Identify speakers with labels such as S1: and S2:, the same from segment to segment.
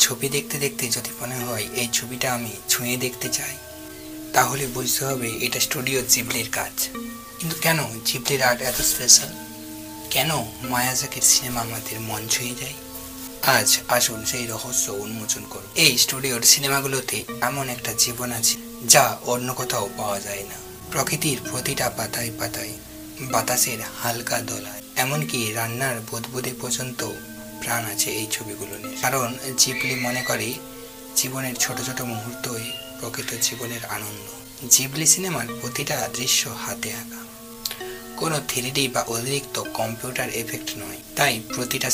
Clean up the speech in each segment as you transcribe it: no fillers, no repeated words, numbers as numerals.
S1: ছবি দেখতে দেখতে যদি মনে হয় এই ছবিটা আমি ছুঁয়ে দেখতে চাই, তাহলে বুঝতে হবে এটা স্টুডিও জিবলির কাজ। কিন্তু কেন জিবলির আর্ট এত স্পেশাল? কেন মায়াজাকির সিনেমা আমাদের মন ছুঁয়ে যায়? আজ আসুন সেই রহস্য উন্মোচন করুন। এই স্টুডিওর সিনেমাগুলোতে এমন একটা জীবন আছে যা অন্য কোথাও পাওয়া যায় না। প্রকৃতির প্রতিটা পাতায় পাতায়, বাতাসের হালকা দোলায়, এমনকি রান্নার বুদবুদে পর্যন্ত প্রাণ আছে এই ছবিগুলো নিয়ে। কারণ জিবলি মনে করে জীবনের ছোট ছোট মুহূর্তই প্রকৃত জীবনের আনন্দ। জিবলি সিনেমার প্রতিটা দৃশ্য হাতে আঁকা, কোনো 3D বা অতিরিক্ত কম্পিউটার এফেক্ট নয়। তাই প্রতিটা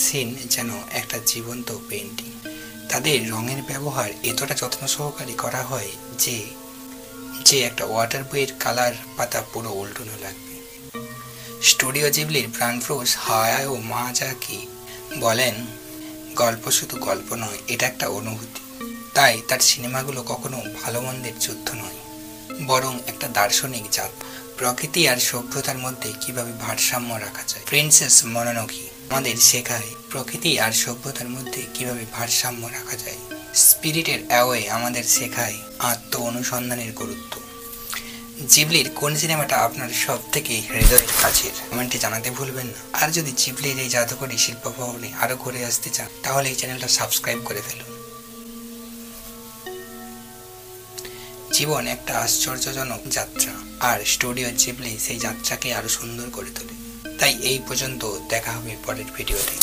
S1: সিন যেন একটা জীবন্ত পেন্টিং। তাদের রঙের ব্যবহার এতটা যত্ন সহকারে করা হয় যে একটা ওয়াটার বইয়ের কালার পাতা পুরো উল্টোনো লাগবে। স্টুডিও জিবলির প্রাণপুরুষ হায়াও মিয়াজাকি বলেন, গল্প শুধু গল্প নয়, এটা একটা অনুভূতি। তাই তার সিনেমাগুলো কখনো ভালো মন্দের যুদ্ধ নয়, বরং একটা দার্শনিক যাত্রা। প্রকৃতি আর সভ্যতার মধ্যে কিভাবে ভারসাম্য রাখা যায়। প্রিন্সেস মোনোনোকে আমাদের শেখায় প্রকৃতি আর সভ্যতার মধ্যে কিভাবে ভারসাম্য রাখা যায়। স্পিরিটেড অ্যাওয়ে আমাদের শেখায় আত্ম অনুসন্ধানের গুরুত্ব। জিবলির কোন সিনেমাটা আপনার সব থেকে হৃদয়ের কাছের? কমেন্টে জানাতে ভুলবেন না। আর যদি জিবলির এই জাদুকরী শিল্প ভবনে আরো ঘুরে আসতে চান, তাহলে এই চ্যানেলটা সাবস্ক্রাইব করে ফেলুন। জীবন একটা আশ্চর্যজনক যাত্রা, আর স্টুডিও জিবলি সেই যাত্রাকে আরো সুন্দর করে তোলে। তাই এই পর্যন্ত, দেখা হবে পরের ভিডিওতে।